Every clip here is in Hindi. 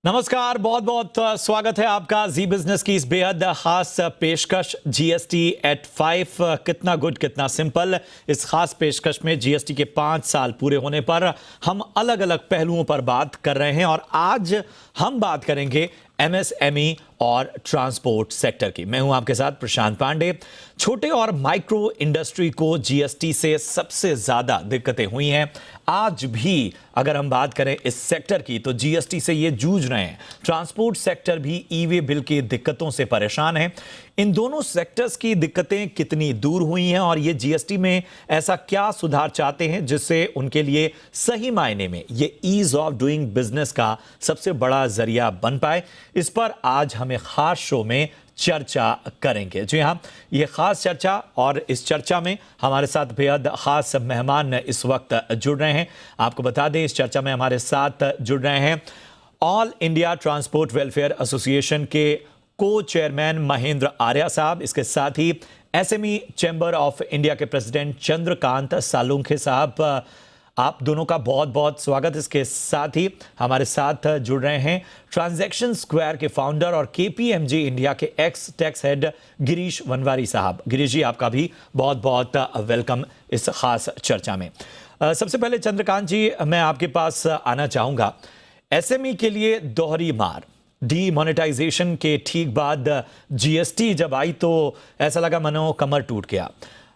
नमस्कार, बहुत बहुत स्वागत है आपका जी बिजनेस की इस बेहद खास पेशकश जीएसटी एट 5। कितना गुड कितना सिंपल। इस खास पेशकश में जीएसटी के 5 साल पूरे होने पर हम अलग अलग पहलुओं पर बात कर रहे हैं और आज हम बात करेंगे एमएसएमई और ट्रांसपोर्ट सेक्टर की। मैं हूं आपके साथ प्रशांत पांडे। छोटे और माइक्रो इंडस्ट्री को जीएसटी से सबसे ज्यादा दिक्कतें हुई हैं। आज भी अगर हम बात करें इस सेक्टर की तो जीएसटी से ये जूझ रहे हैं। ट्रांसपोर्ट सेक्टर भी ई वे बिल की दिक्कतों से परेशान है। इन दोनों सेक्टर्स की दिक्कतें कितनी दूर हुई हैं और ये जीएसटी में ऐसा क्या सुधार चाहते हैं जिससे उनके लिए सही मायने में ये ईज ऑफ डूइंग बिजनेस का सबसे बड़ा जरिया बन पाए, इस पर आज हमें खास शो में चर्चा करेंगे। जी हाँ, ये खास चर्चा और इस चर्चा में हमारे साथ बेहद खास मेहमान इस वक्त जुड़ रहे हैं। आपको बता दें, इस चर्चा में हमारे साथ जुड़ रहे हैं all India transport welfare association के को चेयरमैन महेंद्र आर्या साहब, इसके साथ ही एसएमई चैम्बर ऑफ इंडिया के प्रेसिडेंट चंद्रकांत सालुंखे साहब। आप दोनों का बहुत बहुत स्वागत। इसके साथ ही हमारे साथ जुड़ रहे हैं ट्रांजैक्शन स्क्वायर के फाउंडर और केपीएमजी इंडिया के x tax head Girish Vanwari साहब। गिरीश जी, आपका भी बहुत बहुत वेलकम इस खास चर्चा में। सबसे पहले चंद्रकांत जी, मैं आपके पास आना चाहूंगा। एसएमई के लिए दोहरी मार, डीमोनेटाइजेशन के ठीक बाद जीएसटी जब आई तो ऐसा लगा मानो कमर टूट गया।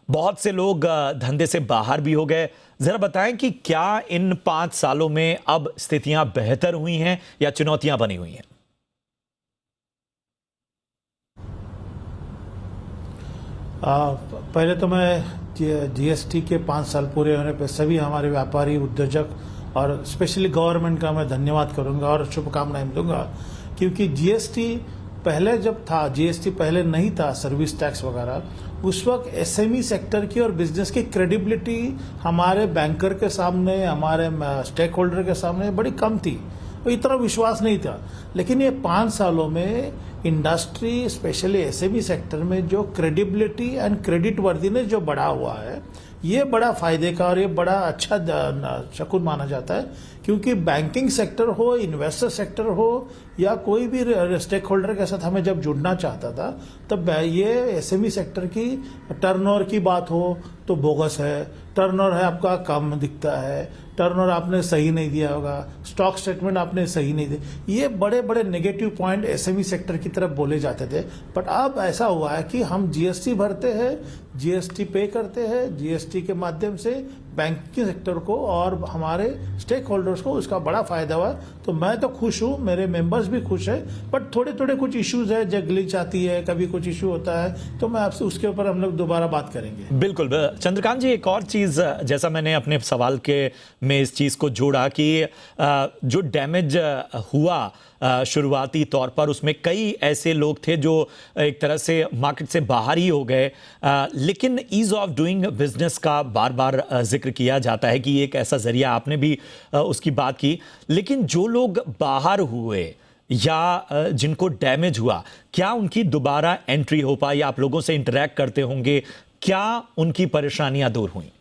बहुत से लोग धंधे से बाहर भी हो गए। जरा बताएं कि क्या इन 5 सालों में अब स्थितियां बेहतर हुई हैं या चुनौतियां बनी हुई हैं? पहले तो मैं जीएसटी के 5 साल पूरे होने पर सभी हमारे व्यापारी, उद्योजक और स्पेशली गवर्नमेंट का मैं धन्यवाद करूंगा और शुभकामनाएं दूंगा, क्योंकि जीएसटी पहले जब था, जीएसटी पहले नहीं था, सर्विस टैक्स वगैरह, उस वक्त एसएमई सेक्टर की और बिजनेस की क्रेडिबिलिटी हमारे बैंकर के सामने, हमारे स्टेक होल्डर के सामने बड़ी कम थी, इतना विश्वास नहीं था। लेकिन ये 5 सालों में इंडस्ट्री, स्पेशली एसएमई सेक्टर में जो क्रेडिबिलिटी एंड क्रेडिट वर्दीनेस जो बढ़ा हुआ है, ये बड़ा फायदे का और ये बड़ा अच्छा शकुन माना जाता है, क्योंकि बैंकिंग सेक्टर हो, इन्वेस्टर सेक्टर हो या कोई भी स्टेक होल्डर के साथ हमें जब जुड़ना चाहता था, तब ये एसएमई सेक्टर की टर्नओवर की बात हो तो बोगस है, टर्नओवर है आपका कम दिखता है, टर्नओवर आपने सही नहीं दिया होगा, स्टॉक स्टेटमेंट आपने सही नहीं दिया, ये बड़े बड़े नेगेटिव पॉइंट एसएमई सेक्टर की तरफ बोले जाते थे। बट अब ऐसा हुआ है कि हम जीएसटी भरते हैं, जीएसटी पे करते हैं, जीएसटी के माध्यम से बैंकिंग सेक्टर को और हमारे स्टेक होल्डर्स को उसका बड़ा फायदा हुआ। तो मैं तो खुश हूँ, मेरे मेंबर्स भी खुश है, बट थोड़े थोड़े कुछ इश्यूज है, जब ग्लिच आती है, कभी कुछ इशू होता है, तो मैं आपसे उसके ऊपर हम लोग दोबारा बात करेंगे। बिल्कुल चंद्रकांत जी, एक और चीज, जैसा मैंने अपने सवाल के में इस चीज को जोड़ा कि जो डैमेज हुआ शुरुआती तौर पर, उसमें कई ऐसे लोग थे जो एक तरह से मार्केट से बाहर ही हो गए, लेकिन ईज ऑफ डूइंग बिजनेस का बार बार जिक्र किया जाता है कि एक ऐसा जरिया, आपने भी उसकी बात की। लेकिन जो लोग बाहर हुए या जिनको डैमेज हुआ, क्या उनकी दोबारा एंट्री हो पाई? आप लोगों से इंटरैक्ट करते होंगे, क्या उनकी परेशानियां दूर हुई?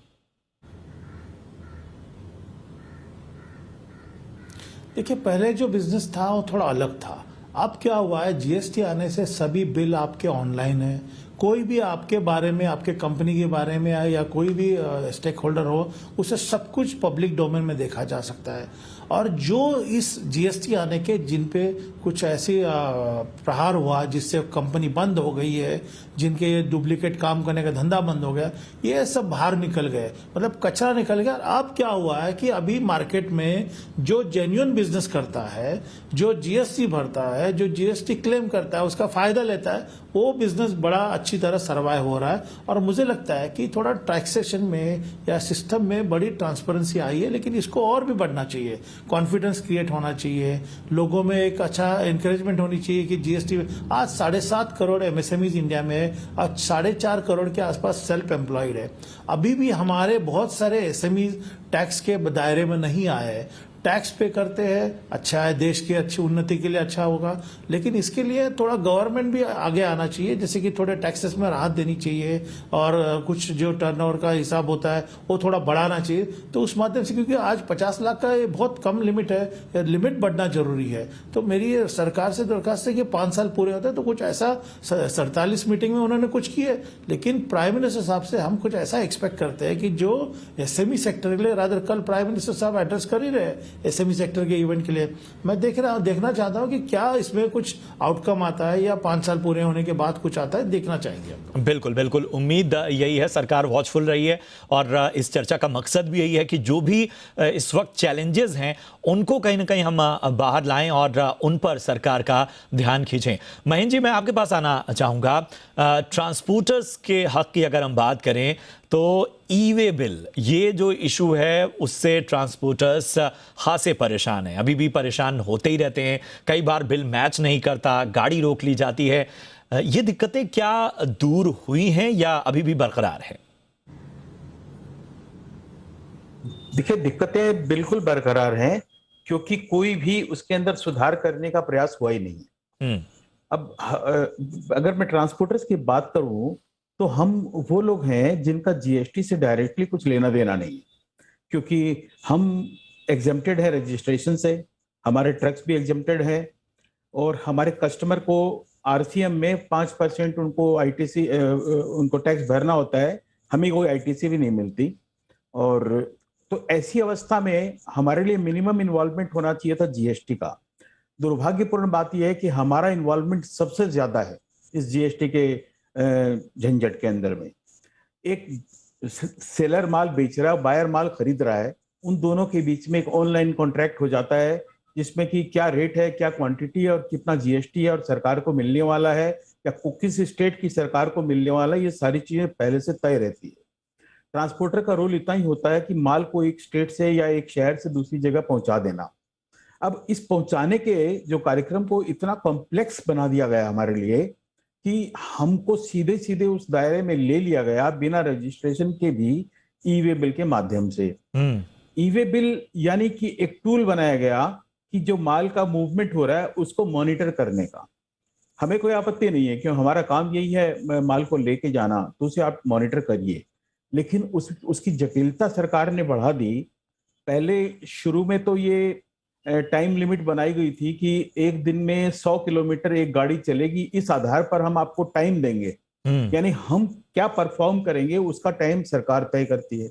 देखिए, पहले जो बिजनेस था वो थोड़ा अलग था। अब क्या हुआ है, जीएसटी आने से सभी बिल आपके ऑनलाइन है। कोई भी आपके बारे में, आपके कंपनी के बारे में या कोई भी स्टेक होल्डर हो, उसे सब कुछ पब्लिक डोमेन में देखा जा सकता है। और जो इस जीएसटी आने के जिन पे कुछ ऐसी प्रहार हुआ जिससे कंपनी बंद हो गई है, जिनके ये डुप्लीकेट काम करने का धंधा बंद हो गया, ये सब बाहर निकल गए, मतलब कचरा निकल गया। अब क्या हुआ है कि अभी मार्केट में जो जेन्युइन बिजनेस करता है, जो जीएसटी भरता है, जो जीएसटी क्लेम करता है, उसका फायदा लेता है, वो बिजनेस बड़ा अच्छी तरह सर्वाइव हो रहा है। और मुझे लगता है कि थोड़ा टैक्सेशन में या सिस्टम में बड़ी ट्रांसपेरेंसी आई है, लेकिन इसको और भी बढ़ना चाहिए। कॉन्फिडेंस क्रिएट होना चाहिए, लोगों में एक अच्छा एनकरेजमेंट होनी चाहिए कि जीएसटी आज 7.5 करोड़ एमएसएमईज इंडिया में है, आज 4.5 करोड़ के आसपास सेल्फ एम्प्लॉयड है। अभी भी हमारे बहुत सारे एसएमई टैक्स के दायरे में नहीं आए हैं। टैक्स पे करते हैं, अच्छा है, देश की अच्छी उन्नति के लिए अच्छा होगा, लेकिन इसके लिए थोड़ा गवर्नमेंट भी आगे आना चाहिए, जैसे कि थोड़े टैक्सेस में राहत देनी चाहिए और कुछ जो टर्नओवर का हिसाब होता है वो थोड़ा बढ़ाना चाहिए। तो उस माध्यम से, क्योंकि आज 50 लाख का ये बहुत कम लिमिट है, लिमिट बढ़ना जरूरी है। तो मेरी सरकार से दरखास्त है कि 5 साल पूरे होते हैं तो कुछ ऐसा 47 मीटिंग में उन्होंने कुछ किए, लेकिन प्राइम मिनिस्टर साहब से हम कुछ ऐसा एक्सपेक्ट करते हैं कि जो एसएमई सेक्टर के लिए, रादर कल प्राइम मिनिस्टर साहब एड्रेस कर ही रहे एसएमई सेक्टर के इवेंट के लिए, मैं देखना चाहता हूं कि क्या इसमें कुछ आउटकम आता है या 5 साल पूरे होने के बाद कुछ आता है, देखना चाहेंगे। बिल्कुल बिल्कुल, उम्मीद यही है, सरकार वॉचफुल रही है और इस चर्चा का मकसद भी यही है कि जो भी इस वक्त चैलेंजेस हैं उनको कहीं ना कहीं हम बाहर लाएं और उन पर सरकार का ध्यान खींचें। महेंद्र जी, मैं आपके पास आना चाहूँगा। ट्रांसपोर्टर्स के हक की अगर हम बात करें तो ई वे बिल, ये जो इशू है उससे ट्रांसपोर्टर्स खासे परेशान हैं, अभी भी परेशान होते ही रहते हैं। कई बार बिल मैच नहीं करता, गाड़ी रोक ली जाती है। ये दिक्कतें क्या दूर हुई हैं या अभी भी बरकरार है? देखिए, दिक्कतें बिल्कुल बरकरार हैं, क्योंकि कोई भी उसके अंदर सुधार करने का प्रयास हुआ ही नहीं है। अब अगर मैं ट्रांसपोर्टर्स की बात करूं तो हम वो लोग हैं जिनका जीएसटी से डायरेक्टली कुछ लेना देना नहीं है, क्योंकि हम एग्जेम्प्टेड है रजिस्ट्रेशन से, हमारे ट्रक्स भी एग्जेम्प्टेड है और हमारे कस्टमर को आरसीएम में 5% उनको आईटीसी उनको टैक्स भरना होता है, हमें कोई आईटीसी भी नहीं मिलती। और तो ऐसी अवस्था में हमारे लिए मिनिमम इन्वॉल्वमेंट होना चाहिए था जीएसटी का। दुर्भाग्यपूर्ण बात यह है कि हमारा इन्वॉल्वमेंट सबसे ज्यादा है इस जीएसटी के झंझट के अंदर में। एक सेलर माल बेच रहा है, बायर माल खरीद रहा है, उन दोनों के बीच में एक ऑनलाइन कॉन्ट्रैक्ट हो जाता है जिसमें कि क्या रेट है, क्या क्वांटिटी है और कितना जीएसटी है और सरकार को मिलने वाला है या किस स्टेट की सरकार को मिलने वाला है, ये सारी चीजें पहले से तय रहती है। ट्रांसपोर्टर का रोल इतना ही होता है कि माल को एक स्टेट से या एक शहर से दूसरी जगह पहुंचा देना। अब इस पहुंचाने के जो कार्यक्रम को इतना कॉम्प्लेक्स बना दिया गया हमारे लिए कि हमको सीधे सीधे उस दायरे में ले लिया गया बिना रजिस्ट्रेशन के भी ई वे बिल के माध्यम से। ई वे बिल यानी कि एक टूल बनाया गया कि जो माल का मूवमेंट हो रहा है उसको मॉनिटर करने का। हमें कोई आपत्ति नहीं है, क्यों, हमारा काम यही है माल को लेके जाना, तो उसे आप मॉनिटर करिए। लेकिन उसकी जटिलता सरकार ने बढ़ा दी। पहले शुरू में तो ये टाइम लिमिट बनाई गई थी कि एक दिन में 100 किलोमीटर एक गाड़ी चलेगी, इस आधार पर हम आपको टाइम देंगे, यानी हम क्या परफॉर्म करेंगे उसका टाइम सरकार तय करती है।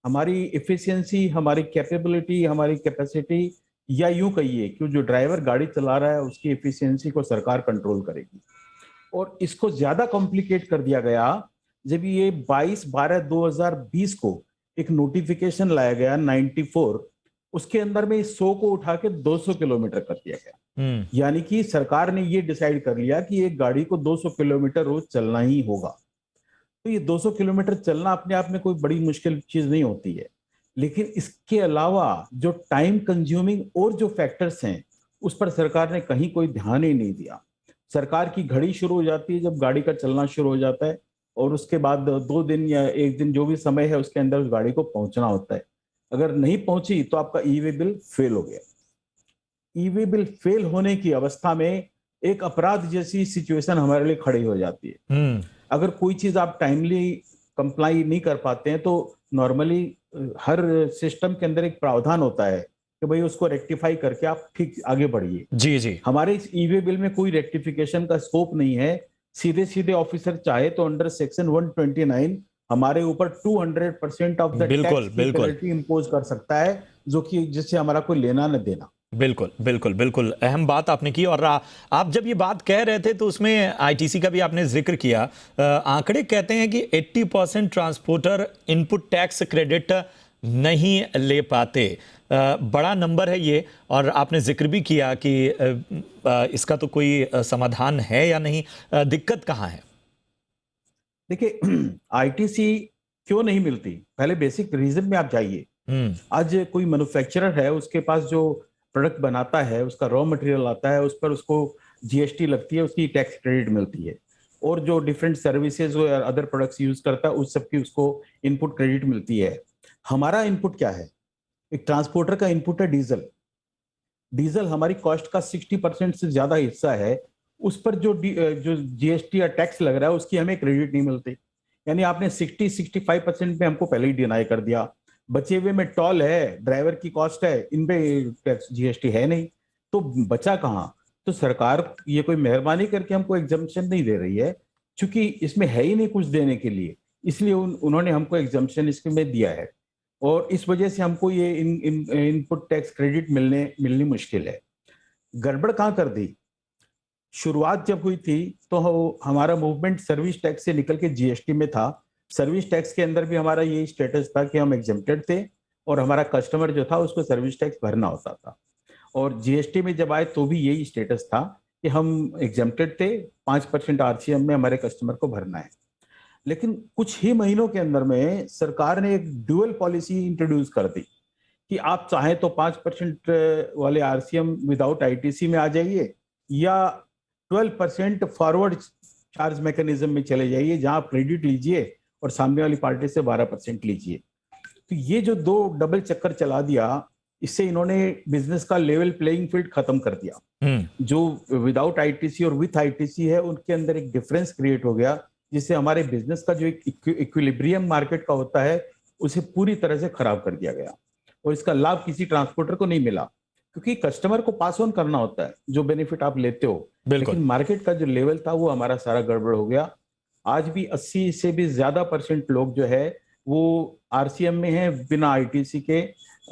हमारी एफिशिएंसी, हमारी कैपेबिलिटी, हमारी कैपेसिटी, या यूं कहिए कि जो ड्राइवर गाड़ी चला रहा है उसकी एफिशिएंसी को सरकार कंट्रोल करेगी। और इसको ज्यादा कॉम्प्लिकेट कर दिया गया जब ये 22/12/2020 को एक नोटिफिकेशन लाया गया 94, उसके अंदर में 100 को उठा के 200 किलोमीटर कर दिया गया। यानी कि सरकार ने ये डिसाइड कर लिया कि एक गाड़ी को 200 किलोमीटर रोज चलना ही होगा। तो ये 200 किलोमीटर चलना अपने आप में कोई बड़ी मुश्किल चीज नहीं होती है, लेकिन इसके अलावा जो टाइम कंज्यूमिंग और जो फैक्टर्स हैं उस पर सरकार ने कहीं कोई ध्यान ही नहीं दिया। सरकार की घड़ी शुरू हो जाती है जब गाड़ी का चलना शुरू हो जाता है और उसके बाद 2 दिन या 1 दिन जो भी समय है उसके अंदर उस गाड़ी को पहुंचना होता है। अगर नहीं पहुंची तो आपका ई वे बिल फेल हो गया। ई वे बिल फेल होने की अवस्था में एक अपराध जैसी सिचुएशन हमारे लिए खड़ी हो जाती है। अगर कोई चीज आप टाइमली कंप्लाई नहीं कर पाते हैं तो नॉर्मली हर सिस्टम के अंदर एक प्रावधान होता है कि भाई उसको रेक्टिफाई करके आप ठीक आगे बढ़िए। जी जी, हमारे इस ई वे बिल में कोई रेक्टिफिकेशन का स्कोप नहीं है। सीधे सीधे ऑफिसर चाहे तो अंडर सेक्शन 129 हमारे ऊपर 200% ऑफ द टैक्स की पेनल्टी इंपोज कर सकता है, जो कि जिससे हमारा कोई लेना न देना। बिल्कुल बिल्कुल बिल्कुल, अहम बात आपने की। और आप जब ये बात कह रहे थे तो उसमें आईटीसी का भी आपने जिक्र किया। आंकड़े कहते हैं कि 80% ट्रांसपोर्टर इनपुट टैक्स क्रेडिट नहीं ले पाते। बड़ा नंबर है ये, और आपने जिक्र भी किया कि इसका तो कोई समाधान है या नहीं, दिक्कत कहाँ है? देखिए, आईटीसी क्यों नहीं मिलती, पहले बेसिक रीजन में आप जाइए। आज कोई मैन्युफैक्चरर है, उसके पास जो प्रोडक्ट बनाता है उसका रॉ मटेरियल आता है, उस पर उसको जीएसटी लगती है, उसकी टैक्स क्रेडिट मिलती है। और जो डिफरेंट सर्विसेज और अदर प्रोडक्ट्स यूज करता है उस सब की उसको इनपुट क्रेडिट मिलती है। हमारा इनपुट क्या है? एक ट्रांसपोर्टर का इनपुट है डीजल। डीजल हमारी कॉस्ट का 60% से ज्यादा हिस्सा है। उस पर जो जीएसटी या टैक्स लग रहा है उसकी हमें क्रेडिट नहीं मिलती। यानी आपने 60-65% पे हमको पहले ही डिनाई कर दिया। बचे हुए में टोल है, ड्राइवर की कॉस्ट है, इन पे जीएसटी है नहीं, तो बचा कहाँ? तो सरकार ये कोई मेहरबानी करके हमको एग्जम्पशन नहीं दे रही है, क्योंकि इसमें है ही नहीं कुछ देने के लिए, इसलिए उन्होंने हमको एग्जम्पशन इसमें दिया है। और इस वजह से हमको ये इनपुट टैक्स क्रेडिट मिलनी मुश्किल है। गड़बड़ कहाँ कर दी? शुरुआत जब हुई थी तो हमारा मूवमेंट सर्विस टैक्स से निकल के जीएसटी में था। सर्विस टैक्स के अंदर भी हमारा यही स्टेटस था कि हम एग्जेम्प्टेड थे और हमारा कस्टमर जो था उसको सर्विस टैक्स भरना होता था। और जीएसटी में जब आए तो भी यही स्टेटस था कि हम एग्जेम्प्टेड थे, 5% आरसीएम में हमारे कस्टमर को भरना है। लेकिन कुछ ही महीनों के अंदर में सरकार ने एक ड्यूअल पॉलिसी इंट्रोड्यूस कर दी कि आप चाहें तो 5% वाले आरसीएम विदाउट आईटीसी में आ जाइए, या 12% फॉरवर्ड चार्ज मैकेनिज्म में चले जाइए, जहां आप क्रेडिट लीजिए और सामने वाली पार्टी से 12% लीजिए। तो ये जो दो डबल चक्कर चला दिया, इससे इन्होंने बिजनेस का लेवल प्लेइंग फील्ड खत्म कर दिया। जो विदाउट आईटीसी और विथ आईटीसी है उनके अंदर एक डिफरेंस क्रिएट हो गया, जिससे हमारे बिजनेस का जो एक इक्विलिब्रियम मार्केट का होता है उसे पूरी तरह से खराब कर दिया गया। और इसका लाभ किसी ट्रांसपोर्टर को नहीं मिला, क्योंकि कस्टमर को पास ऑन करना होता है जो बेनिफिट आप लेते हो, लेकिन मार्केट का जो लेवल था वो हमारा सारा गड़बड़ हो गया। आज भी 80 से भी ज्यादा % लोग जो है वो आरसीएम में है, बिना आईटीसी के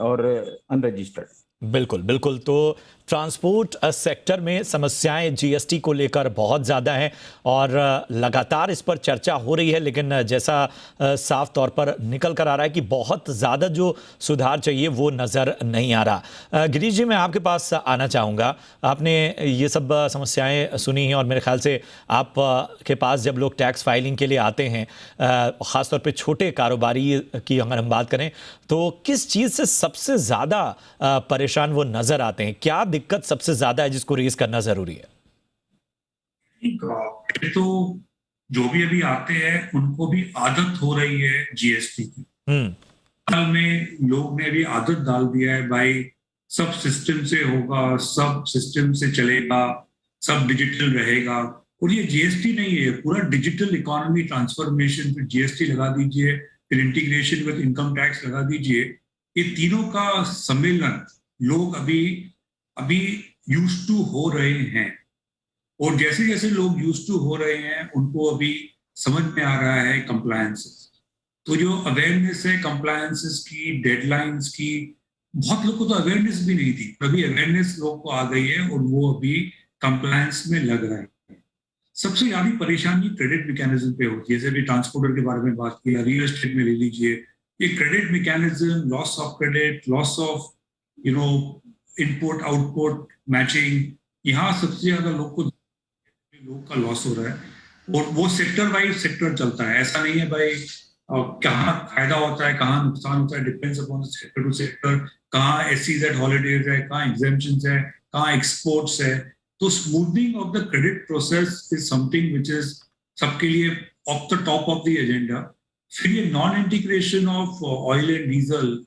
और अनरजिस्टर्ड। बिल्कुल बिल्कुल। तो ट्रांसपोर्ट सेक्टर में समस्याएं जीएसटी को लेकर बहुत ज़्यादा हैं और लगातार इस पर चर्चा हो रही है, लेकिन जैसा साफ तौर पर निकल कर आ रहा है कि बहुत ज़्यादा जो सुधार चाहिए वो नज़र नहीं आ रहा। गिरीश जी, मैं आपके पास आना चाहूँगा। आपने ये सब समस्याएं सुनी हैं और मेरे ख्याल से आप के पास जब लोग टैक्स फाइलिंग के लिए आते हैं, ख़ासतौर पर छोटे कारोबारी की अगर हम बात करें, तो किस चीज़ से सबसे ज़्यादा परेशान वो नज़र आते हैं? क्या दिक्कत सबसे ज्यादा है जिसको रेज करना जरूरी है? तो जो भी अभी आते हैं उनको भी आदत हो रही है जीएसटी की। हाल में लोग ने भी आदत डाल दिया है, भाई सब सिस्टम से होगा, सब सिस्टम से चलेगा, सब डिजिटल रहेगा। और ये जीएसटी नहीं है, पूरा डिजिटल इकोनॉमी ट्रांसफॉर्मेशन, फिर जीएसटी लगा दीजिए, फिर इंटीग्रेशन विद इनकम टैक्स लगा दीजिए। ये तीनों का सम्मेलन लोग अभी यूज टू हो रहे हैं। और जैसे जैसे लोग यूज टू हो रहे हैं उनको अभी समझ में आ रहा है कंप्लायंसेस। तो जो अवेयरनेस है कंप्लायंसेस की, डेडलाइंस की, बहुत लोग को तो अवेयरनेस भी नहीं थी, अभी अवेयरनेस लोग को आ गई है और वो अभी कंप्लायंस में लग रहा है। सबसे ज्यादा परेशानी क्रेडिट मैकेनिज्म पे होती है। जैसे अभी ट्रांसपोर्टर के बारे में बात की, रियल एस्टेट में ले लीजिए, ये credit mechanism, loss of credit, loss of input output matching, यहाँ सबसे ज्यादा लोग का लॉस हो रहा है। और वो सेक्टर वाइज सेक्टर चलता है, ऐसा नहीं है भाई कहाँ फायदा होता है कहाँ नुकसान होता है, depends upon sector to sector. कहाँ एसईजेड हॉलीडेज है, कहाँ एग्जेम्पशंस है, कहाँ एक्सपोर्ट्स है। तो smoothening of the credit process is something which is सबके लिए of the top of the agenda. फिर ये non integration of oil and diesel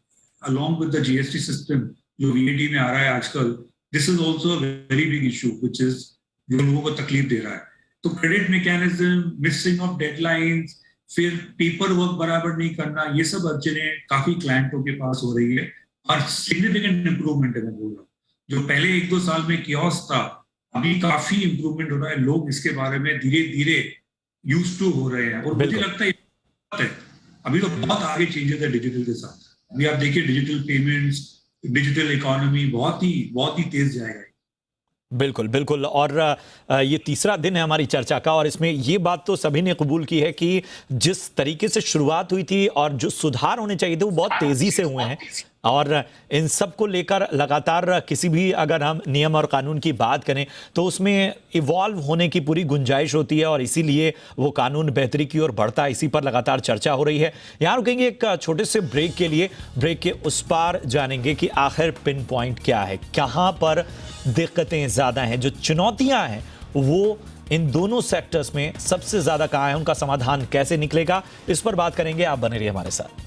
along with the GST system जो वीएटी में आ रहा है आजकल, this is also very big issue which is जो लोगों को तकलीफ दे रहा है। तो credit mechanism, missing of deadlines, फिर पेपर वर्क बराबर नहीं करना, ये सब अड़चने काफी क्लाइंटों के पास हो रही है। और सिग्निफिकेंट इंप्रूवमेंट है, मैं बोल रहा हूँ। जो पहले 1-2 साल में कियोस्क था, अभी काफी इंप्रूवमेंट हो रहा है। लोग इसके बारे में धीरे धीरे यूज टू हो रहे हैं और मुझे लगता है अभी तो बहुत आगे चेंजेस है डिजिटल के साथ। अभी आप देखिए डिजिटल पेमेंट्स, डिजिटल इकोनॉमी बहुत ही तेज जाएगा। बिल्कुल बिल्कुल। और ये तीसरा दिन है हमारी चर्चा का और इसमें ये बात तो सभी ने कबूल की है कि जिस तरीके से शुरुआत हुई थी और जो सुधार होने चाहिए थे वो बहुत तेजी से हुए हैं। और इन सब को लेकर लगातार किसी भी अगर हम नियम और कानून की बात करें तो उसमें इवॉल्व होने की पूरी गुंजाइश होती है और इसीलिए वो कानून बेहतरी की ओर बढ़ता है। इसी पर लगातार चर्चा हो रही है। यहाँ रुकेंगे एक छोटे से ब्रेक के लिए। ब्रेक के उस पार जानेंगे कि आखिर पिन पॉइंट क्या है, कहाँ पर दिक्कतें ज़्यादा हैं, जो चुनौतियाँ हैं वो इन दोनों सेक्टर्स में सबसे ज़्यादा कहाँ है, उनका समाधान कैसे निकलेगा, इस पर बात करेंगे। आप बने रहिए हमारे साथ।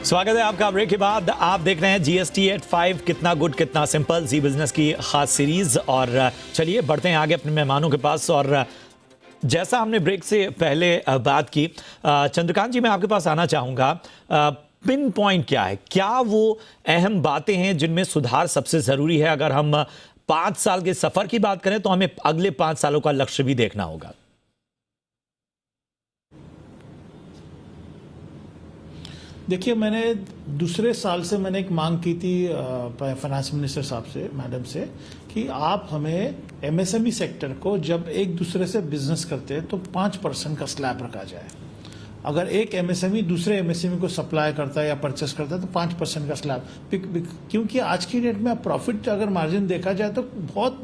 स्वागत है आपका ब्रेक के बाद। आप देख रहे हैं जीएसटी एट 5 कितना गुड कितना सिंपल, जी बिजनेस की खास सीरीज। और चलिए बढ़ते हैं आगे अपने मेहमानों के पास। और जैसा हमने ब्रेक से पहले बात की, चंद्रकांत जी मैं आपके पास आना चाहूँगा। पिन पॉइंट क्या है, क्या वो अहम बातें हैं जिनमें सुधार सबसे ज़रूरी है? अगर हम 5 साल के सफ़र की बात करें तो हमें अगले 5 सालों का लक्ष्य भी देखना होगा। देखिए, मैंने दूसरे साल से मैंने एक मांग की थी फाइनेंस मिनिस्टर साहब से, मैडम से, कि आप हमें एमएसएमई सेक्टर को जब एक दूसरे से बिजनेस करते हैं तो 5% का स्लैब रखा जाए। अगर एक एमएसएमई दूसरे एमएसएमई को सप्लाई करता है या परचेस करता है तो 5% का स्लैब, क्योंकि आज की डेट में प्रॉफिट अगर मार्जिन देखा जाए तो बहुत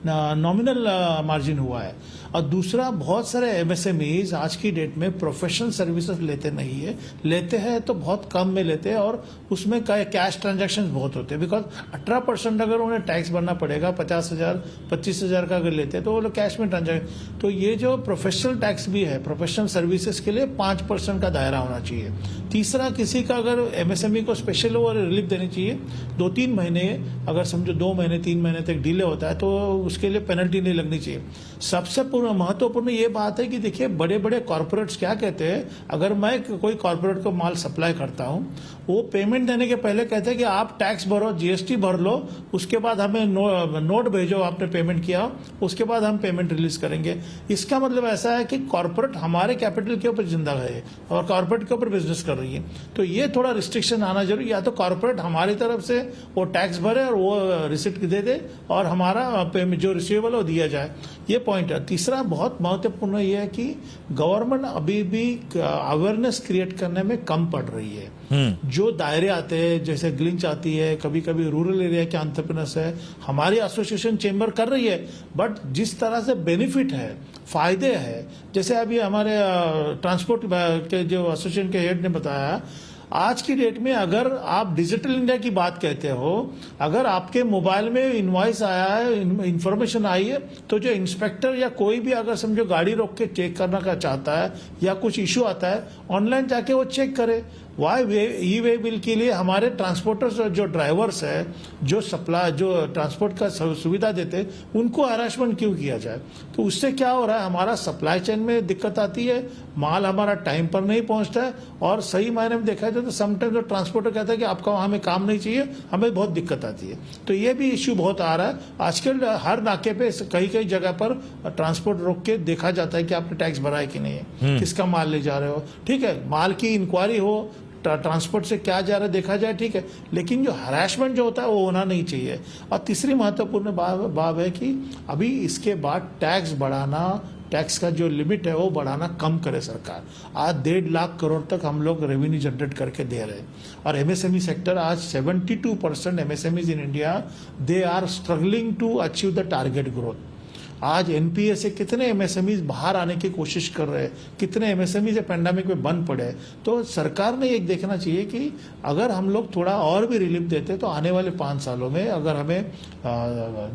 नॉमिनल मार्जिन हुआ है। और दूसरा, बहुत सारे एमएसएमईज आज की डेट में प्रोफेशनल सर्विसेज लेते नहीं है, लेते हैं तो बहुत कम में लेते हैं और उसमें कैश ट्रांजैक्शन बहुत होते हैं। बिकॉज 18% अगर उन्हें टैक्स भरना पड़ेगा, 50,000 25,000 का अगर लेते हैं तो वो लोग कैश में ट्रांजैक्शन। तो ये जो प्रोफेशनल टैक्स भी है, प्रोफेशनल सर्विसेज के लिए 5% का दायरा होना चाहिए। तीसरा, किसी का अगर एमएसएमई को स्पेशल वो रिलीफ देनी चाहिए, 2-3 महीने, अगर समझो 2 महीने 3 महीने तक डिले होता है तो उसके लिए पेनल्टी नहीं लगनी चाहिए। सबसे महत्वपूर्ण ये बात है कि देखिए, बड़े बड़े कॉर्पोरेट्स क्या कहते हैं, अगर मैं कोई कॉर्पोरेट को माल सप्लाई करता हूं, वो पेमेंट देने के पहले कहते हैं कि आप टैक्स भरो, जीएसटी भर लो, उसके बाद हमें नोट भेजो आपने पेमेंट किया, उसके बाद हम पेमेंट रिलीज करेंगे। इसका मतलब ऐसा है कि कॉर्पोरेट हमारे कैपिटल के ऊपर जिंदा है और कॉर्पोरेट के ऊपर बिजनेस कर रही है। तो ये थोड़ा रिस्ट्रिक्शन आना जरूरी, या तो कॉर्पोरेट हमारी तरफ से वो टैक्स भरे और वो रिसिप्ट दे दे और हमारा पेमेंट जो रिसीवेबल वो दिया जाए। ये पॉइंट है। तीसरा बहुत महत्वपूर्ण ये है कि गवर्नमेंट अभी भी अवेयरनेस क्रिएट करने में कम पड़ रही है। जो दायरे आते हैं, जैसे ग्लिंच आती है, कभी कभी रूरल एरिया के एंटरप्रेन्योर्स है, हमारी एसोसिएशन चेंबर कर रही है, बट जिस तरह से बेनिफिट है, फायदे है, जैसे अभी हमारे ट्रांसपोर्ट के जो एसोसिएशन के हेड ने बताया, आज की डेट में अगर आप डिजिटल इंडिया की बात कहते हो, अगर आपके मोबाइल में इनवॉइस आया है, इंफॉर्मेशन आई है, तो जो इंस्पेक्टर या कोई भी अगर समझो गाड़ी रोक के चेक करना का चाहता है या कुछ इश्यू आता है, ऑनलाइन जाके वो चेक करे। ई वे बिल के लिए हमारे ट्रांसपोर्टर्स और जो ड्राइवर्स है, जो ट्रांसपोर्ट का सुविधा देते हैं, उनको हरासमेंट क्यों किया जाए? तो उससे क्या हो रहा है, हमारा सप्लाई चेन में दिक्कत आती है, माल हमारा टाइम पर नहीं पहुंचता है, और सही मायने में देखा जाए तो समटाइम जो ट्रांसपोर्टर कहता है कि आपका हमें काम नहीं चाहिए, हमें बहुत दिक्कत आती है। तो ये भी इश्यू बहुत आ रहा है आजकल। हर नाके पे कई जगह पर ट्रांसपोर्ट रोक के देखा जाता है कि आपने टैक्स भरा है कि नहीं है, किसका माल ले जा रहे हो, ठीक है, माल की इंक्वायरी हो, ट्रांसपोर्ट से क्या जा रहा है देखा जाए, ठीक है, लेकिन जो हरासमेंट जो होता है वो होना नहीं चाहिए। और तीसरी महत्वपूर्ण बात है कि अभी इसके बाद टैक्स बढ़ाना, टैक्स का जो लिमिट है वो बढ़ाना कम करे सरकार। आज 1.5 लाख करोड़ तक हम लोग रेवेन्यू जनरेट करके दे रहे हैं, और एमएसएमई सेक्टर आज 72% MSMEs in India, they are struggling to achieve the target growth. आज एनपीए से कितने एमएसएमईज बाहर आने की कोशिश कर रहे हैं, कितने एमएसएमईज पेंडेमिक में बंद पड़े। तो सरकार ने एक देखना चाहिए कि अगर हम लोग थोड़ा और भी रिलीफ देते तो आने वाले 5 सालों में अगर हमें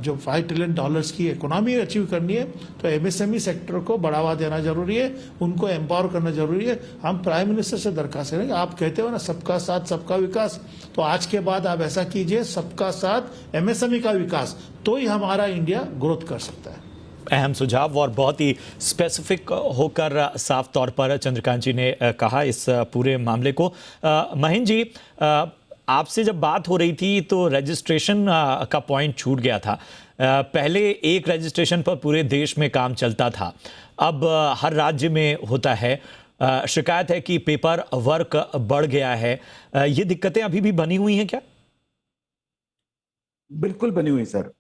जो $5 ट्रिलियन की इकोनॉमी अचीव करनी है तो एमएसएमई सेक्टर को बढ़ावा देना जरूरी है, उनको एम्पावर करना जरूरी है। हम प्राइम मिनिस्टर से दरखास्त करेंगे, आप कहते हो ना सबका साथ सबका विकास, तो आज के बाद आप ऐसा कीजिए, सबका साथ एमएसएमई का विकास, तो ही हमारा इंडिया ग्रोथ कर सकता है। अहम सुझाव और बहुत ही स्पेसिफिक होकर साफ तौर पर चंद्रकांत जी ने कहा इस पूरे मामले को। महेंद्र जी, आपसे जब बात हो रही थी तो रजिस्ट्रेशन का पॉइंट छूट गया था। पहले एक रजिस्ट्रेशन पर पूरे देश में काम चलता था, अब हर राज्य में होता है। शिकायत है कि पेपर वर्क बढ़ गया है। ये दिक्कतें अभी भी बनी हुई हैं क्या? बिल्कुल बनी हुई सर।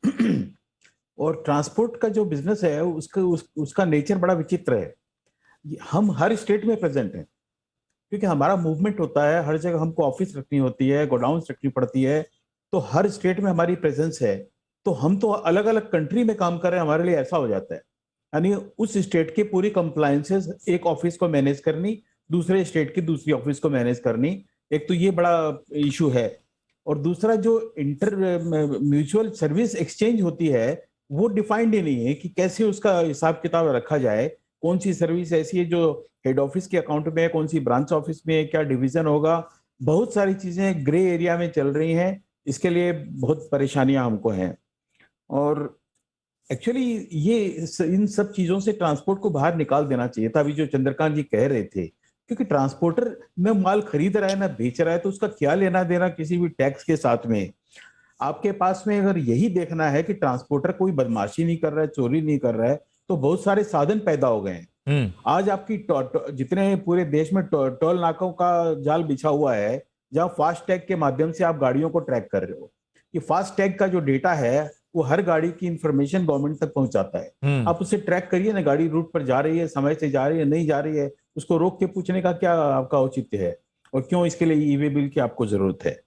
और ट्रांसपोर्ट का जो बिजनेस है उसका नेचर बड़ा विचित्र है। हम हर स्टेट में प्रेजेंट हैं, क्योंकि हमारा मूवमेंट होता है, हर जगह हमको ऑफिस रखनी होती है, गोडाउन्स रखनी पड़ती है, तो हर स्टेट में हमारी प्रेजेंस है। तो हम तो अलग अलग कंट्री में काम कर रहे हैं, हमारे लिए ऐसा हो जाता है, यानी उस स्टेट की पूरी कंप्लायंसेस एक ऑफिस को मैनेज करनी, दूसरे स्टेट की दूसरी ऑफिस को मैनेज करनी, एक तो ये बड़ा इशू है। और दूसरा, जो इंटर म्यूचुअल सर्विस एक्सचेंज होती है वो डिफाइंड ही नहीं है कि कैसे उसका हिसाब किताब रखा जाए, कौन सी सर्विस ऐसी है जो हेड ऑफिस के अकाउंट में है, कौन सी ब्रांच ऑफिस में है, क्या डिवीजन होगा, बहुत सारी चीजें ग्रे एरिया में चल रही हैं, इसके लिए बहुत परेशानियां हमको हैं। और एक्चुअली ये इन सब चीजों से ट्रांसपोर्ट को बाहर निकाल देना चाहिए था, अभी जो चंद्रकांत जी कह रहे थे, क्योंकि ट्रांसपोर्टर में माल खरीद रहा है ना बेच रहा है, तो उसका क्या लेना देना किसी भी टैक्स के साथ में। आपके पास में अगर यही देखना है कि ट्रांसपोर्टर कोई बदमाशी नहीं कर रहा है, चोरी नहीं कर रहा है, तो बहुत सारे साधन पैदा हो गए हैं। आज आपकी जितने पूरे देश में टोल नाकों का जाल बिछा हुआ है, जहां फास्ट टैग के माध्यम से आप गाड़ियों को ट्रैक कर रहे हो, ये फास्ट टैग का जो डेटा है वो हर गाड़ी की इंफॉर्मेशन गवर्नमेंट तक पहुंचाता है। आप उसे ट्रैक करिए ना, गाड़ी रूट पर जा रही है, समय से जा रही है, नहीं जा रही है, उसको रोक के पूछने का क्या आपका औचित्य है, और क्यों इसके लिए ई वे बिल की आपको जरूरत है।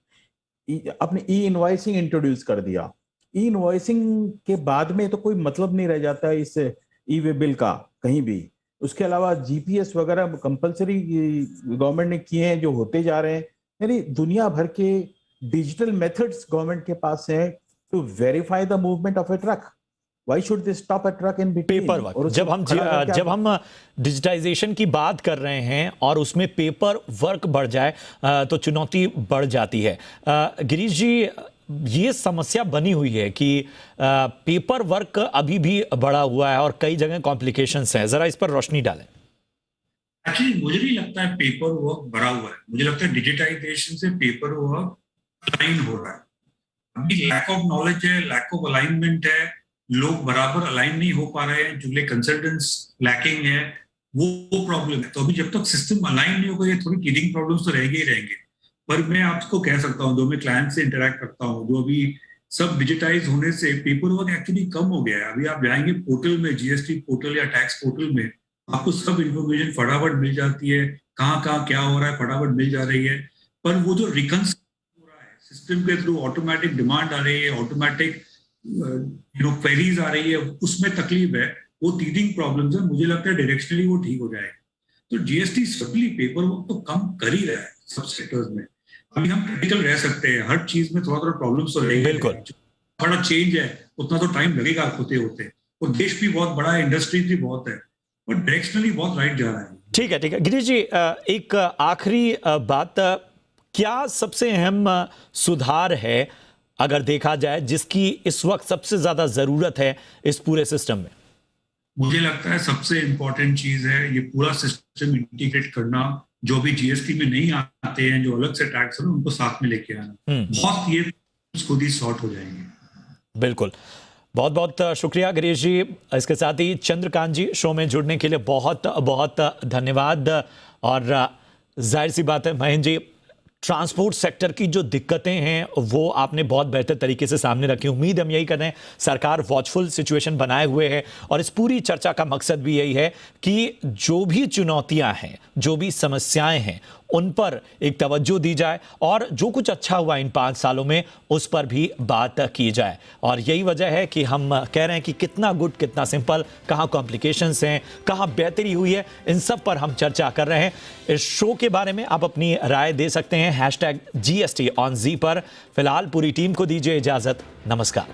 आपने ई इनवॉइसिंग इंट्रोड्यूस कर दिया, ई इनवॉइसिंग के बाद में तो कोई मतलब नहीं रह जाता है इस ई वे बिल का कहीं भी। उसके अलावा जीपीएस वगैरह कंपलसरी गवर्नमेंट ने किए हैं, जो होते जा रहे हैं। यानी दुनिया भर के डिजिटल मेथड्स गवर्नमेंट के पास हैं to verify the movement of a truck. Why should they stop a truck in between? Paper work, जब हम डिजिटाइजेशन की बात कर रहे हैं और उसमें पेपर वर्क बढ़ जाए तो चुनौती बढ़ जाती है। गिरीश जी, ये समस्या बनी हुई है कि पेपर वर्क अभी भी बढ़ा हुआ है और कई जगह कॉम्प्लिकेशंस हैं, जरा इस पर रोशनी डालें। एक्चुअली मुझे नहीं लगता है पेपर वर्क बढ़ा हुआ है, मुझे लगता है डिजिटाइजेशन से पेपर वर्क अलाइन हो रहा है। अभी लैक ऑफ नॉलेज है, लैक ऑफ अलाइनमेंट है, लोग बराबर अलाइन नहीं हो पा रहे हैं, जो कंसल्टेंट्स लैकिंग है, वो प्रॉब्लम है। तो अभी जब तक सिस्टम अलाइन नहीं होगा, ये थोड़ी टीडिंग प्रॉब्लम्स तो रहेंगे ही रहेंगे। पर मैं आपको कह सकता हूँ, जो मैं क्लाइंट से इंटरेक्ट करता हूँ, जो अभी सब डिजिटाइज होने से पेपर वर्क एक्चुअली कम हो गया है। अभी आप जाएंगे पोर्टल में, जीएसटी पोर्टल या टैक्स पोर्टल में, आपको सब इंफॉर्मेशन फटाफट मिल जाती है, कहाँ कहाँ क्या हो रहा है फटाफट मिल जा रही है। पर वो जो रिकंसिलिएशन हो रहा है सिस्टम के थ्रू, ऑटोमेटिक डिमांड आ रही है, ऑटोमेटिक क्वेरीज आ रही है, उसमें तकलीफ है, वो टीडिंग प्रॉब्लम्स है। मुझे लगता है डायरेक्शनली वो ठीक हो जाएगा। तो जीएसटी सबली पेपर वर्क तो कम कर ही रहा है सब सेक्टर्स में। अभी हम क्रिटिकल रह सकते हैं, हर चीज में थोड़ा थोड़ा प्रॉब्लम्स तो रहेंगे, बिल्कुल बड़ा चेंज है, उतना तो टाइम लगेगा होते होते। और देश भी बहुत बड़ा है, इंडस्ट्री भी बहुत है, और डायरेक्शनली बहुत राइट जा रहा है। ठीक है, ठीक है। गिरीश जी, एक आखिरी बात, क्या सबसे अहम सुधार है अगर देखा जाए जिसकी इस वक्त सबसे ज्यादा जरूरत है इस पूरे सिस्टम में? मुझे लगता है सबसे इंपॉर्टेंट चीज है ये पूरा सिस्टम इंटीग्रेट करना। जो भी जीएसटी में नहीं आते हैं, जो अलग से टैक्स है, उनको साथ में लेके आना, बहुत ये खुद ही सॉर्ट हो जाएंगे। बिल्कुल, बहुत बहुत शुक्रिया गिरीश जी। इसके साथ ही चंद्रकांत जी, शो में जुड़ने के लिए बहुत बहुत धन्यवाद। और जाहिर सी बात है महेंद्र जी, ट्रांसपोर्ट सेक्टर की जो दिक्कतें हैं वो आपने बहुत बेहतर तरीके से सामने रखी। उम्मीद हम यही कर रहे हैं, सरकार वॉचफुल सिचुएशन बनाए हुए है, और इस पूरी चर्चा का मकसद भी यही है कि जो भी चुनौतियां हैं, जो भी समस्याएं हैं, उन पर एक तवज्जो दी जाए, और जो कुछ अच्छा हुआ इन 5 सालों में उस पर भी बात की जाए। और यही वजह है कि हम कह रहे हैं कि कितना गुड, कितना सिंपल, कहाँ कॉम्प्लिकेशंस हैं, कहाँ बेहतरी हुई है, इन सब पर हम चर्चा कर रहे हैं। इस शो के बारे में आप अपनी राय दे सकते हैं #GST on Z पर। फिलहाल पूरी टीम को दीजिए इजाजत, नमस्कार।